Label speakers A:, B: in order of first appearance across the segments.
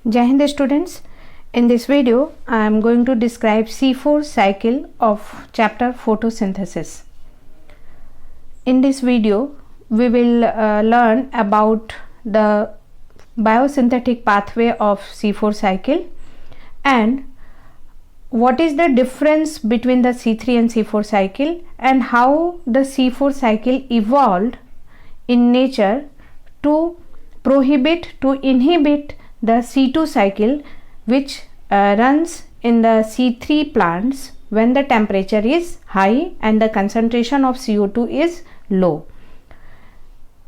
A: Jai Hind students. In this video, I am going to describe C4 cycle of chapter photosynthesis. In this video, we will learn about the biosynthetic pathway of C4 cycle and what is the difference between the C3 and C4 cycle and how the C4 cycle evolved in nature to inhibit the C2 cycle which runs in the C3 plants when the temperature is high and the concentration of CO2 is low.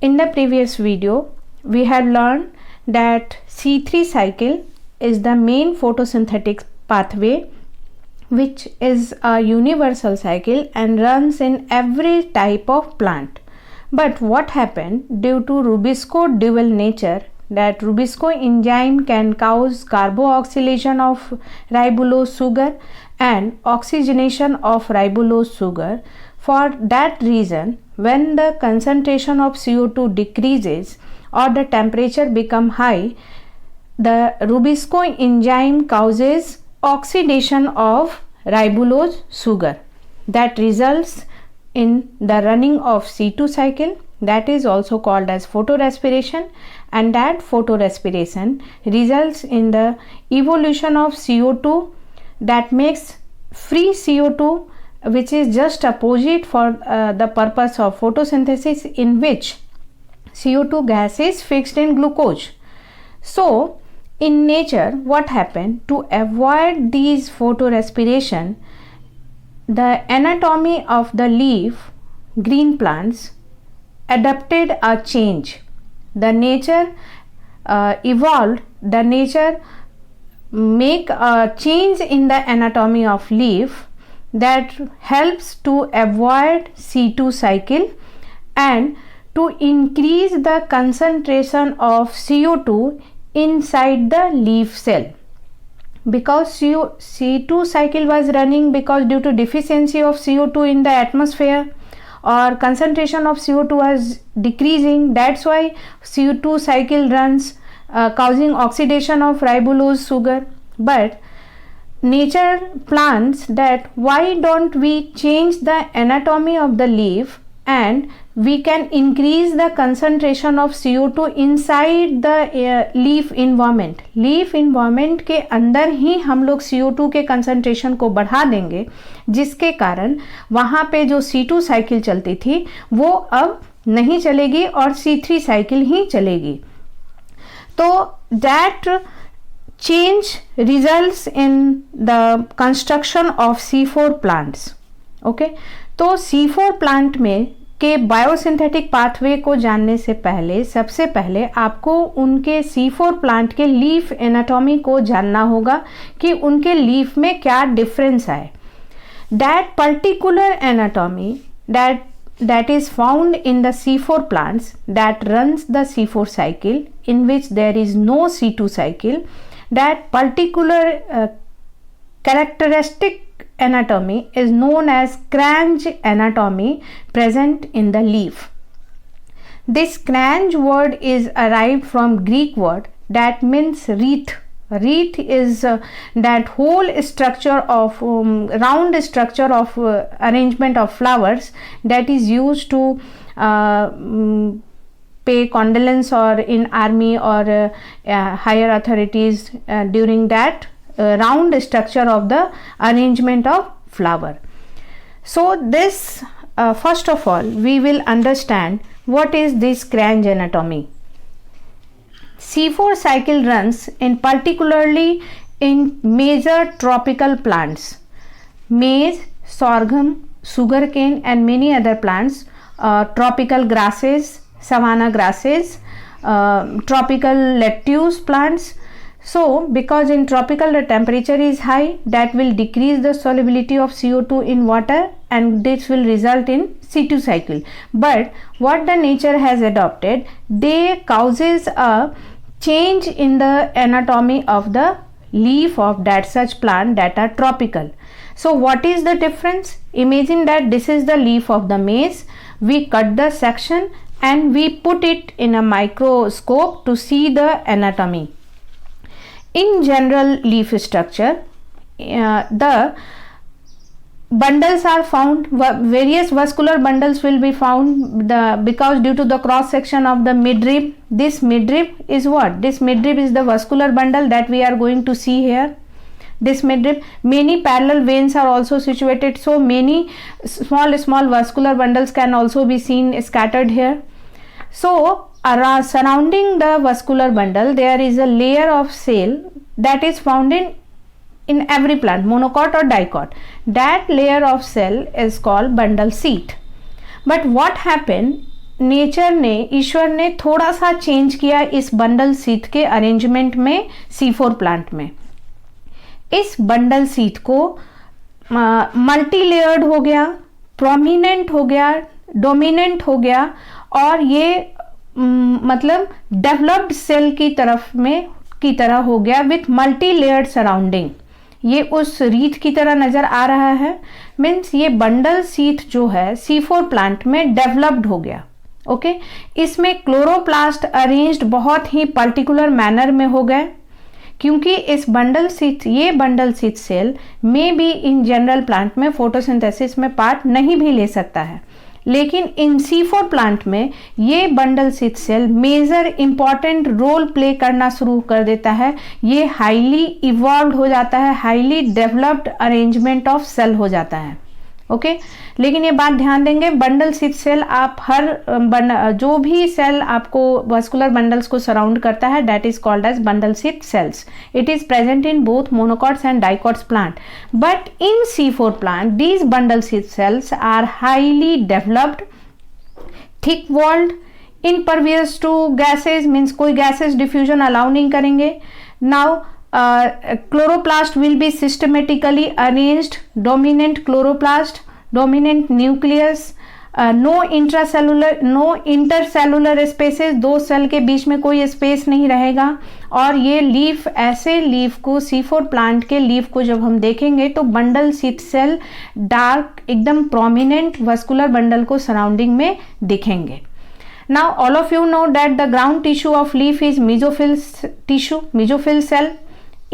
A: In the previous video, we had learned that C3 cycle is the main photosynthetic pathway which is a universal cycle and runs in every type of plant. But what happened due to Rubisco dual nature, that Rubisco enzyme can cause carboxylation of ribulose sugar and oxygenation of ribulose sugar. For that reason, when the concentration of CO2 decreases or the temperature become high, the Rubisco enzyme causes oxidation of ribulose sugar that results in the running of C2 cycle, that is also called as photorespiration, and that photorespiration results in the evolution of CO2 that makes free CO2, which is just opposite for the purpose of photosynthesis, in which CO2 gas is fixed in glucose. So in nature, what happened to avoid these photorespiration, the anatomy of the leaf green plants adapted a change. The nature evolved, the nature make a change in the anatomy of leaf that helps to avoid C2 cycle and to increase the concentration of CO2 inside the leaf cell. Because C2 cycle was running because due to deficiency of CO2 in the atmosphere or concentration of CO2 was decreasing, that's why CO2 cycle runs causing oxidation of ribulose sugar. But nature plans that why don't we change the anatomy of the leaf and we can increase the concentration of CO2 inside the leaf environment. Leaf environment के अंदर ही हम लोग CO2 के concentration को बढ़ा देंगे, जिसके कारण वहाँ पे जो C2 साइकिल चलती थी वो अब नहीं चलेगी और C3 साइकिल ही चलेगी. तो that change results in the construction of C4 plants. Okay? तो C4 प्लांट में के बायोसिंथेटिक पाथवे को जानने से पहले सबसे पहले आपको उनके C4 प्लांट के लीफ एनाटॉमी को जानना होगा कि उनके लीफ में क्या डिफरेंस है. That particular anatomy that is found in the C4 plants that runs the C4 cycle in which there is no C2 cycle, that particular characteristic anatomy is known as Cranch anatomy present in the leaf. This Cranch word is arrived from Greek word that means wreath. Wreath is that whole structure of round structure of arrangement of flowers that is used to pay condolence or in army or higher authorities during that round structure of the arrangement of flower. So this first of all we will understand what is this Cranch anatomy. C4 cycle runs in particularly in major tropical plants, maize, sorghum, sugarcane and many other plants, tropical grasses, savanna grasses, tropical lettuce plants. So because in tropical the temperature is high, that will decrease the solubility of CO2 in water and this will result in C2 cycle. But what the nature has adopted, they causes a change in the anatomy of the leaf of that such plant that are tropical. So what is the difference? Imagine that this is the leaf of the maize. We cut the section and we put it in a microscope to see the anatomy. in general leaf structure, the bundles are found, various vascular bundles will be found because due to the cross section of the midrib. This midrib is what? This midrib is the vascular bundle that we are going to see here. This midrib, many parallel veins are also situated, so many small vascular bundles can also be seen scattered here. So surrounding the vascular bundle there is a layer of cell that is found in every plant, monocot or dicot. That layer of cell is called bundle sheath. But what happened, nature ने, ईश्वर ने थोड़ा सा change किया इस bundle sheath के arrangement में C4 plant में. इस बंडल शीथ को मल्टी लेयर्ड हो गया, प्रोमिनेंट हो गया, डोमिनेंट हो गया, और ये मतलब डेवलप्ड सेल की तरह हो गया विथ मल्टी लेयर्ड सराउंडिंग. ये उस रीथ की तरह नजर आ रहा है. मीन्स ये बंडल शीथ जो है C4 प्लांट में डेवलप्ड हो गया. ओके, इसमें क्लोरोप्लास्ट अरेंज्ड बहुत ही पर्टिकुलर मैनर में हो गए, क्योंकि इस बंडल शीथ सेल में भी इन जनरल प्लांट में फोटोसिंथेसिस में पार्ट नहीं भी ले सकता है, लेकिन इन C4 प्लांट में ये bundle sheath cell major important role play करना शुरू कर देता है. ये हाईली इवॉल्व हो जाता है, highly developed arrangement of cell हो जाता है. ओके, लेकिन ये बात ध्यान देंगे, बंडल शीथ सेल आप जो भी सेल आपको वास्कुलर बंडल्स को सराउंड करता है, that is called as bundle sheath cells. It is present in both monocots and dicots plant, but in C4 plant these bundle sheath cells are highly developed, thick walled, impervious to gases, means कोई gases diffusion allow नहीं करेंगे. Now chloroplast will be systematically arranged, dominant chloroplast, dominant nucleus, no intercellular spaces, दो cell के बीच में कोई space नहीं रहेगा. और ये लीफ, ऐसे लीफ को C4 प्लांट के लीफ को जब हम देखेंगे तो बंडल शीथ सेल डार्क एकदम प्रोमिनेंट वास्कुलर बंडल को सराउंडिंग में दिखेंगे. Now all of you know that the ground tissue of leaf is mesophyll tissue, mesophyll cell.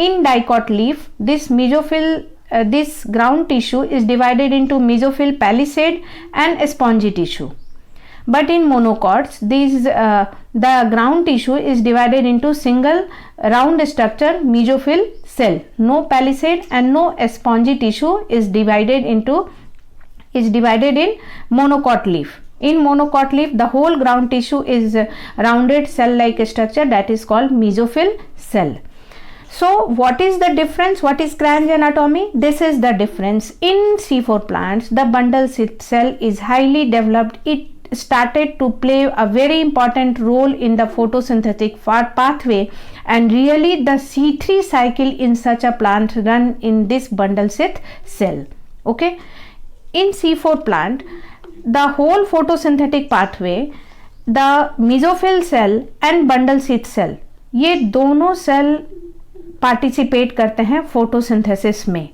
A: In dicot leaf, this ground tissue is divided into mesophyll palisade and spongy tissue. But in monocots, the ground tissue is divided into single round structure mesophyll cell. No palisade and no spongy tissue is divided in monocot leaf. In monocot leaf, the whole ground tissue is rounded cell-like structure that is called mesophyll cell. So what is the difference? What is Cranch anatomy? This is the difference. In C4 plants, the bundle sheath cell is highly developed. It started to play a very important role in the photosynthetic pathway, and really the C3 cycle in such a plant run in this bundle sheath cell. Okay, in C4 plant, the whole photosynthetic pathway, the mesophyll cell and bundle sheath cell, ये दोनों cell participate करते हैं photosynthesis में.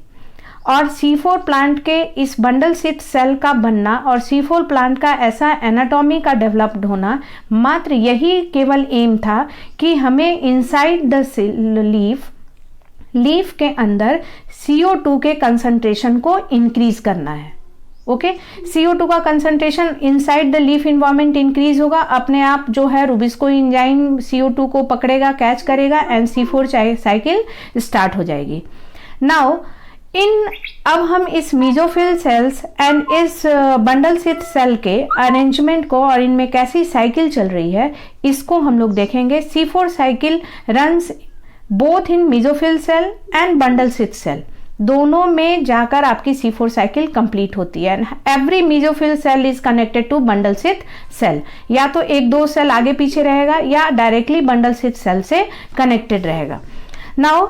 A: और C4 plant के इस bundle sheath cell का बनना और C4 प्लांट का ऐसा एनाटॉमी का डेवलप्ड होना, मात्र यही केवल एम था कि हमें इनसाइड द लीफ के अंदर CO2 के कंसंट्रेशन को इंक्रीज करना है. ओके, CO2 का concentration inside the leaf environment increase होगा, अपने आप जो है रुबिस्को एंजाइम CO2 को पकड़ेगा, कैच करेगा, एंड C4 साइकिल स्टार्ट हो जाएगी. नाउ अब हम इस मेसोफिल सेल्स एंड इस बंडल शीथ सेल के अरेंजमेंट को और इनमें कैसी साइकिल चल रही है इसको हम लोग देखेंगे. C4 cycle runs both in mesophyll cell and bundle sheath cell, दोनों में जाकर आपकी C4 साइकिल कंप्लीट होती है. Every mesophyll cell is connected to bundle sheath cell, या तो एक दो सेल आगे पीछे रहेगा या डायरेक्टली बंडल शीथ सेल से कनेक्टेड रहेगा. Now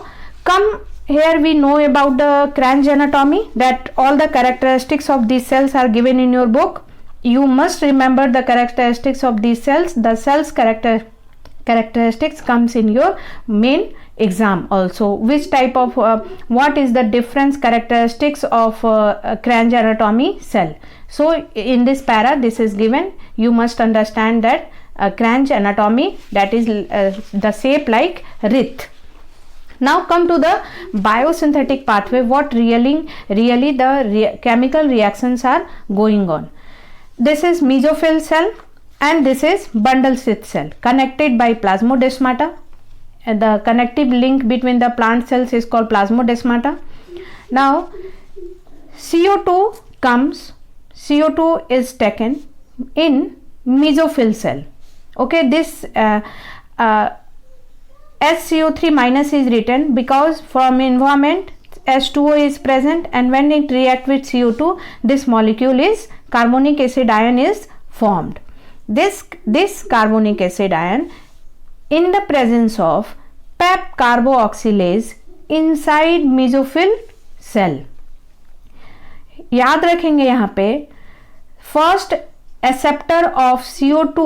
A: come here we know about the Cranch anatomy, that all the characteristics of these cells are given in your book. You must remember the characteristics of these cells. The cells characteristics comes in your main exam also. Which type of what is the difference characteristics of Cranch anatomy cell. So in this para this is given. You must understand that Cranch anatomy, that is the shape like wreath. Now come to the biosynthetic pathway, what really the chemical reactions are going on. This is mesophyll cell and this is bundle sheath cell connected by plasmodesmata. And the connective link between the plant cells is called plasmodesmata. Now CO2 comes, CO2 is taken in mesophyll cell. Okay, this SCO3 minus is written because from environment H2O is present, and when it reacts with CO2, this molecule is carbonic acid ion is formed. This carbonic acid ion in the presence of PEP carboxylase inside mesophyll cell. याद रखेंगे यहाँ पे first acceptor of CO2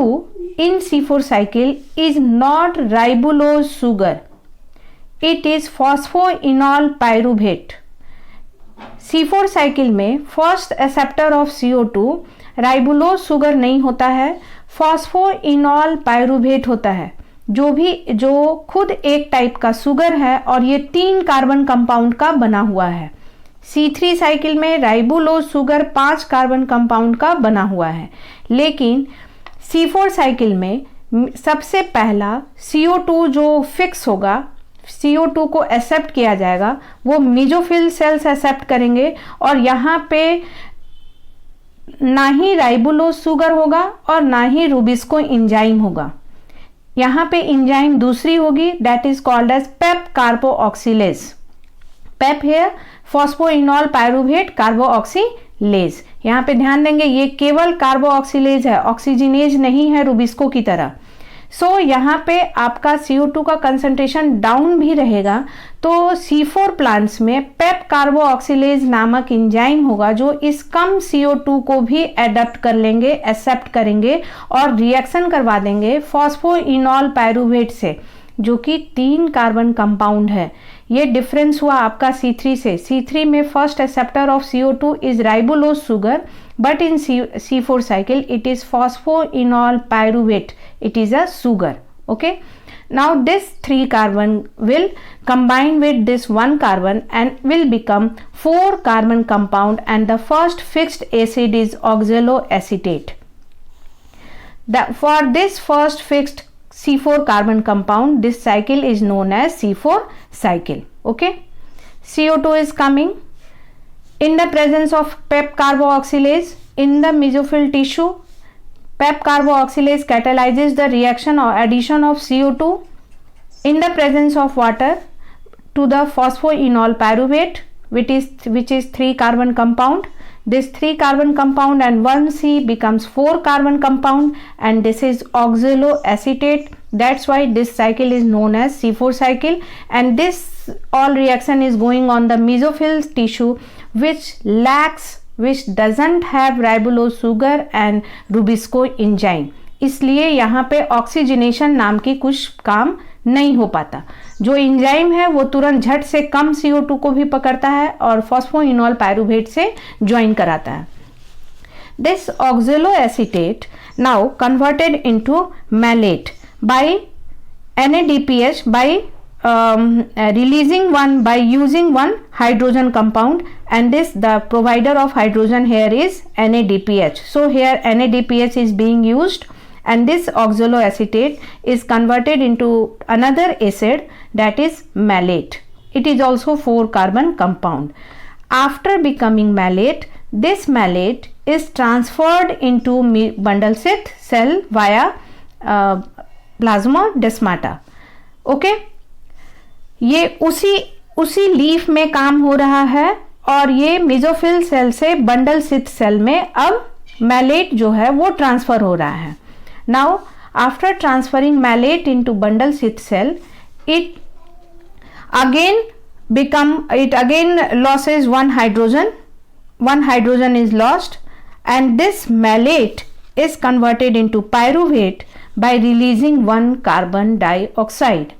A: in C4 cycle is not ribulose sugar, it is phosphoenol pyruvate. C4 cycle में first acceptor of CO2 ribulose sugar नहीं होता है, phosphoenol pyruvate होता है, जो खुद एक टाइप का सुगर है और ये 3 कार्बन कंपाउंड का बना हुआ है. C3 साइकिल में राइबोलोज सुगर 5 कार्बन कंपाउंड का बना हुआ है, लेकिन C4 साइकिल में सबसे पहला CO2 जो फिक्स होगा, CO2 को एक्सेप्ट किया जाएगा, वो मेसोफिल सेल्स एक्सेप्ट करेंगे और यहाँ पे ना ही राइबोलोज सुगर होगा और ना ही रुबिस्को एंजाइम होगा. यहाँ पे एंजाइम दूसरी होगी, दैट इज कॉल्ड एज पेप कार्बोऑक्सीलेज. पेप है फॉस्फोइनॉल पायरुवेट कार्बोऑक्सीलेज. यहाँ पे ध्यान देंगे ये केवल कार्बोऑक्सीलेज है, ऑक्सीजनेज नहीं है रुबिस्को की तरह. सो यहाँ पे आपका CO2 का कंसंट्रेशन डाउन भी रहेगा, तो C4 प्लांट्स में पेप कार्बोऑक्सीलेज नामक एंजाइम होगा जो इस कम CO2 को भी एडप्ट कर लेंगे, एक्सेप्ट करेंगे और रिएक्शन करवा देंगे फॉस्फोइनॉल पायरुवेट से, जो कि 3 कार्बन कंपाउंड है. ये डिफरेंस हुआ आपका C3 से. C3 में first acceptor of CO2 is राइबोलोज sugar, but in C4 cycle it is phosphoenol pyruvate, it is a sugar. Okay, now this 3 carbon will combine with this 1 carbon and will become 4 carbon compound, and the first fixed acid is oxaloacetate. For this first fixed C4 carbon compound, this cycle is known as C4 cycle. Okay, CO2 is coming in the presence of PEP carboxylase in the mesophyll tissue. PEP carboxylase catalyzes the reaction or addition of CO2 in the presence of water to the phosphoenol pyruvate, which is 3 carbon compound. This 3 carbon compound and 1 C becomes 4 carbon compound, and this is oxaloacetate. That's why this cycle is known as C4 cycle, and this all reaction is going on the mesophyll tissue which doesn't have ribulose sugar and rubisco enzyme. इसलिए यहाँ पे oxygenation नाम की कुछ काम नहीं हो पाता. जो एंजाइम है वो तुरंत झट से कम CO2 को भी पकड़ता है और फॉस्फोइनॉल पायरुवेट से ज्वाइन कराता है. This oxaloacetate now converted into malate by NADPH by releasing one by using one hydrogen compound, and the provider of hydrogen here is NADPH. So here NADPH is being used, and this oxaloacetate is converted into another acid, that is malate. It is also 4 carbon compound. After becoming malate, this malate is transferred into bundle sheath cell via plasmodesmata. Okay, ये उसी leaf में काम हो रहा है और ये mesophyll cell से बंडल sheath सेल में अब मैलेट जो है वो ट्रांसफर हो रहा है. Now after transferring malate into bundle sheath cell, it again loses one hydrogen is lost, and this malate is converted into pyruvate by releasing 1 carbon dioxide.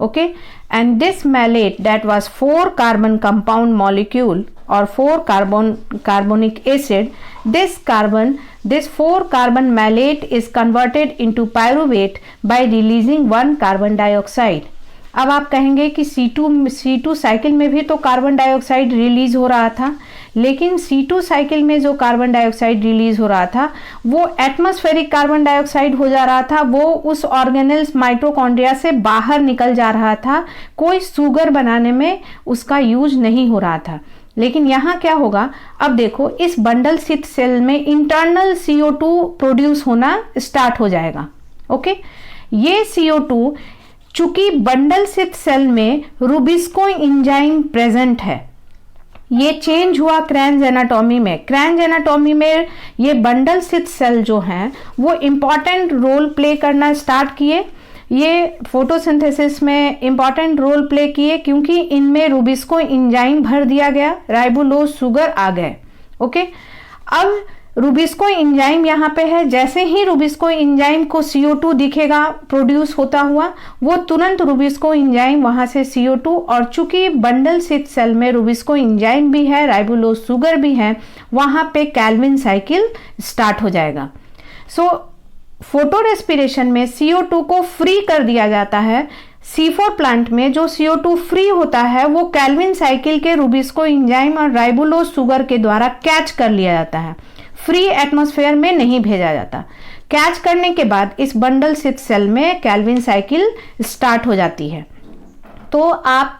A: Okay, and this malate, that was 4 carbon compound molecule or 4 carbonic acid, this 4 carbon malate is converted into pyruvate by releasing 1 carbon dioxide. अब आप कहेंगे कि C2 cycle में भी तो carbon dioxide release हो रहा था, लेकिन C2 साइकिल में जो कार्बन डाइऑक्साइड रिलीज हो रहा था वो एटमॉस्फेरिक कार्बन डाइऑक्साइड हो जा रहा था, वो उस ऑर्गेनेल्स माइटोकॉन्ड्रिया से बाहर निकल जा रहा था, कोई शुगर बनाने में उसका यूज नहीं हो रहा था। लेकिन यहाँ क्या होगा, अब देखो इस बंडल स्थित सेल में इंटरनल CO2 प्रोड्यूस होना स्टार्ट हो जाएगा। ओके, ये CO2 चूंकि बंडल स्थित सेल में रूबिस्को एंजाइम प्रेजेंट है, ये चेंज हुआ क्रेन्ज एनाटॉमी में। क्रेन्ज एनाटॉमी में ये बंडल स्थित सेल जो हैं वो इंपॉर्टेंट रोल प्ले करना स्टार्ट किए, ये फोटोसिंथेसिस में इंपॉर्टेंट रोल प्ले किए क्योंकि इनमें रूबिस्को एंजाइम भर दिया गया, राइबोलोज शुगर आ गए। ओके, अब रूबिस्को एंजाइम यहाँ पे है, जैसे ही रूबिस्को एंजाइम को CO2 दिखेगा प्रोड्यूस होता हुआ, वो तुरंत रूबिस्को एंजाइम वहां से CO2, और चूंकि बंडल स्थित सेल में रूबिस्को एंजाइम भी है, राइबोलोज शुगर भी है, वहां पे कैल्विन साइकिल स्टार्ट हो जाएगा। सो फोटो रेस्पिरेशन में CO2 को फ्री कर दिया जाता है। C4 प्लांट में जो CO2 फ्री होता है वो कैल्विन साइकिल के रूबिस्को एंजाइम और राइबोलोज शुगर के द्वारा कैच कर लिया जाता है, फ्री एटमॉस्फेयर में नहीं भेजा जाता। कैच करने के बाद इस बंडल स्थित सेल में कैल्विन साइकिल स्टार्ट हो जाती है। तो आप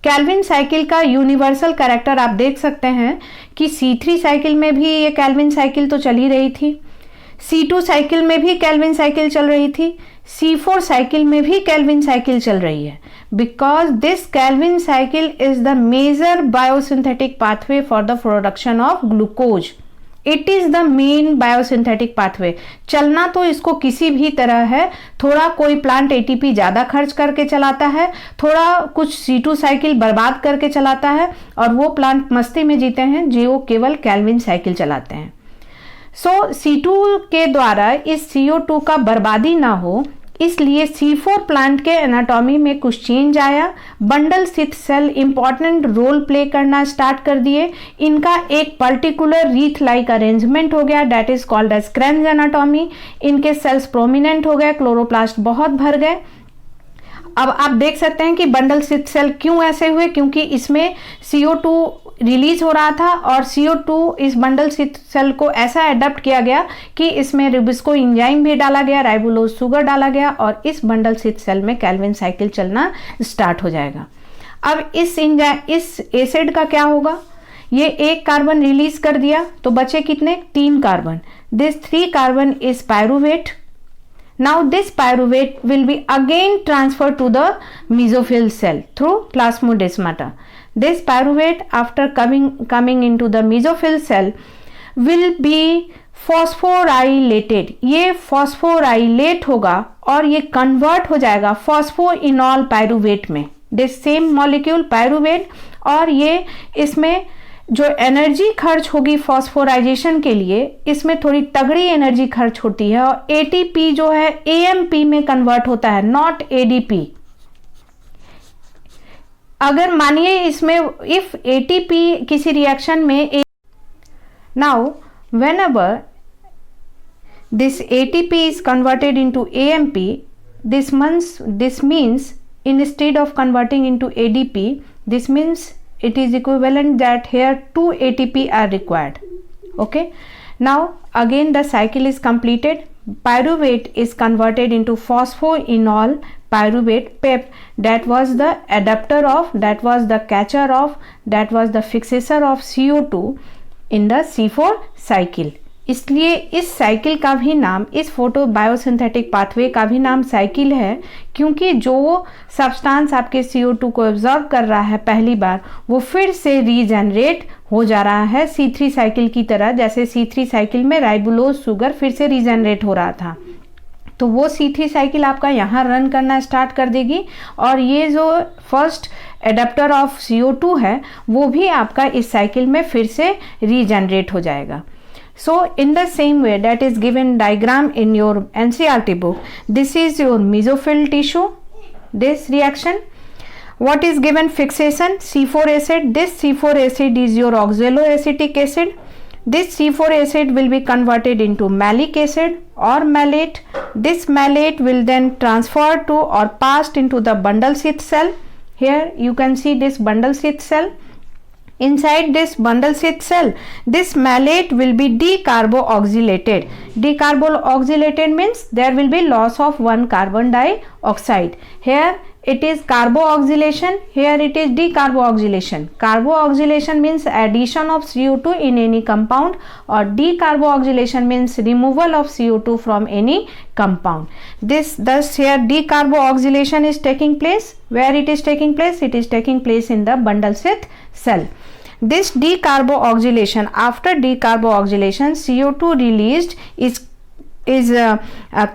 A: कैल्विन साइकिल का यूनिवर्सल कैरेक्टर आप देख सकते हैं कि C3 साइकिल में भी ये कैल्विन साइकिल तो चल ही रही थी, C2 साइकिल में भी कैल्विन साइकिल चल रही थी, C4 साइकिल में भी कैल्विन साइकिल चल रही है, because this Calvin cycle is the major biosynthetic pathway for the production of glucose. It is the main biosynthetic pathway. चलना तो इसको किसी भी तरह है, थोड़ा कोई प्लांट ATP ज्यादा खर्च करके चलाता है, थोड़ा कुछ C2 साइकिल बर्बाद करके चलाता है, और वो प्लांट मस्ती में जीते हैं जो केवल कैल्विन साइकिल चलाते हैं। सो C2 के द्वारा इस CO2 का बर्बादी ना हो, इसलिए C4 प्लांट के एनाटॉमी में कुछ चेंज आया। बंडल स्थित सेल इंपॉर्टेंट रोल प्ले करना स्टार्ट कर दिए, इनका एक पर्टिकुलर रीथ लाइक अरेंजमेंट हो गया, that is called as Kranz anatomy. इनके सेल्स प्रोमिनेंट हो गए, क्लोरोप्लास्ट बहुत भर गए। अब आप देख सकते हैं कि बंडल स्थित सेल क्यों ऐसे हुए, क्योंकि इसमें CO2 रिलीज हो रहा था और CO2 इस बंडल स्थित सेल को ऐसा एडप्ट किया गया कि इसमें रूबिस्को एंजाइम भी डाला गया, राइबोलोज शुगर डाला गया, और इस बंडल स्थित सेल में कैल्विन साइकिल चलना स्टार्ट हो जाएगा। अब इस एसिड का क्या होगा, ये एक कार्बन रिलीज कर दिया तो बचे कितने, 3 carbon. This 3 carbon is pyruvate. Now this pyruvate will be again transferred to the mesophyll cell through plasmodesmata. This pyruvate after coming into the mesophyll cell will be phosphorylated. ये phosphorylate होगा और ये convert हो जाएगा phosphoenol pyruvate में, this same molecule pyruvate, और ये इसमें जो एनर्जी खर्च होगी फॉस्फोराइजेशन के लिए, इसमें थोड़ी तगड़ी एनर्जी खर्च होती है, और ATP जो है AMP में कन्वर्ट होता है, नॉट ADP। अगर मानिए इसमें इफ ATP किसी रिएक्शन में, now whenever this ATP is converted into AMP, this means instead of converting into ADP, this means it is equivalent that here 2 ATP are required. Okay, now again the cycle is completed. Pyruvate is converted into phosphoenol pyruvate PEP, that was the adapter of, that was the catcher of, that was the fixer of CO2 in the C4 cycle. इसलिए इस cycle का भी नाम, इस photo biosynthetic pathway का भी नाम cycle है, क्योंकि जो सब्सटेंस आपके CO2 को एब्जॉर्ब कर रहा है पहली बार, वो फिर से रीजनरेट हो जा रहा है C3 साइकिल की तरह। जैसे C3 साइकिल में राइबोलोज शुगर फिर से रीजनरेट हो रहा था, तो वो C3 साइकिल आपका यहाँ रन करना स्टार्ट कर देगी, और ये जो फर्स्ट एडाप्टर ऑफ CO2 है वो भी आपका इस साइकिल में फिर से रीजनरेट हो जाएगा। So in the same way that is given diagram in your NCERT book, this is your mesophyll tissue, this reaction. What is given fixation, C4 acid. This C4 acid is your oxaloacetic acid. This C4 acid will be converted into malic acid or malate. This malate will then transfer to or passed into the bundle sheath cell. Here you can see this bundle sheath cell. Inside this bundle sheath cell, this malate will be decarboxylated. Decarboxylated means there will be loss of one carbon dioxide. Here it is carboxylation, here it is decarboxylation. Carboxylation means addition of CO2 in any compound, or decarboxylation means removal of CO2 from any compound. Thus here decarboxylation is taking place. Where it is taking place? It is taking place in the bundle sheath cell. This decarboxylation, after decarboxylation, CO2 released is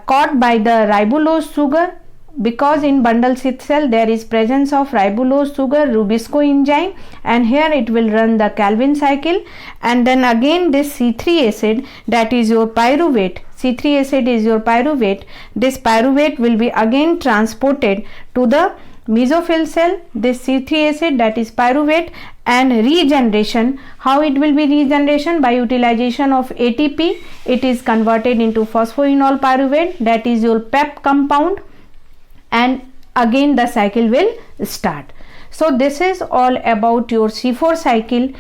A: caught by the ribulose sugar, because in bundle sheath cell there is presence of ribulose sugar, Rubisco enzyme, and here it will run the Calvin cycle, and then again this C3 acid, that is your pyruvate. C3 acid is your pyruvate. This pyruvate will be again transported to the mesophyll cell, this C3 acid, that is pyruvate, and regeneration. How it will be regeneration? By utilization of ATP, it is converted into phosphoenol pyruvate, that is your PEP compound, and again the cycle will start. So this is all about your C4 cycle.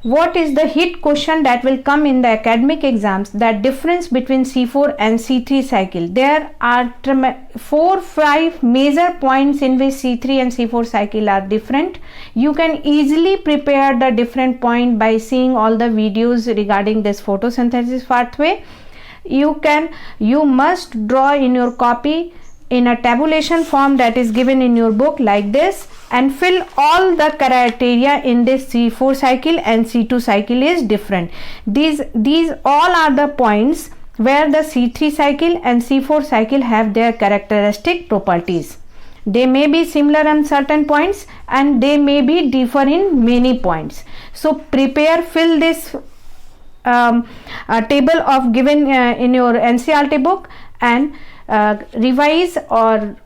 A: What is the hit question that will come in the academic exams? That difference between C4 and C3 cycle. There are 4-5 major points in which C3 and C4 cycle are different. You can easily prepare the different point by seeing all the videos regarding this photosynthesis pathway. You must draw in your copy in a tabulation form that is given in your book like this, and fill all the criteria in this C4 cycle and C2 cycle is different. These all are the points where the C3 cycle and C4 cycle have their characteristic properties. They may be similar on certain points and they may be differ in many points. So prepare, fill this table of given in your NCERT book, and revise or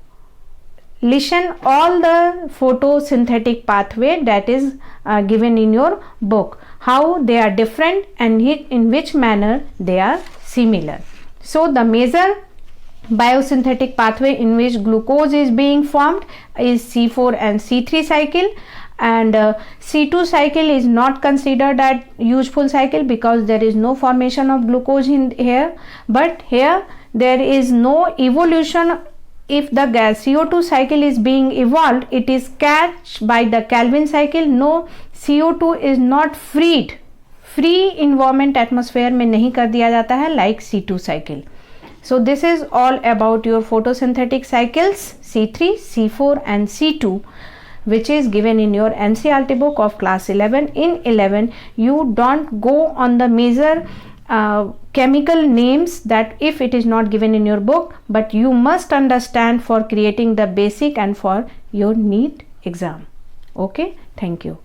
A: listen all the photosynthetic pathway that is given in your book, how they are different and in which manner they are similar. So the major biosynthetic pathway in which glucose is being formed is C4 and C3 cycle, and C2 cycle is not considered that useful cycle because there is no formation of glucose in here, but here there is no evolution. If the gas CO2 cycle is being evolved, it is catched by the Calvin cycle. No, CO2 is not freed, free environment atmosphere में नहीं कर दिया जाता है like C2 cycle. So this is all about your photosynthetic cycles C3, C4 and C2, which is given in your NCERT book of class 11. In 11 you don't go on the major chemical names that if it is not given in your book, but you must understand for creating the basic and for your NEET exam. Okay, thank you.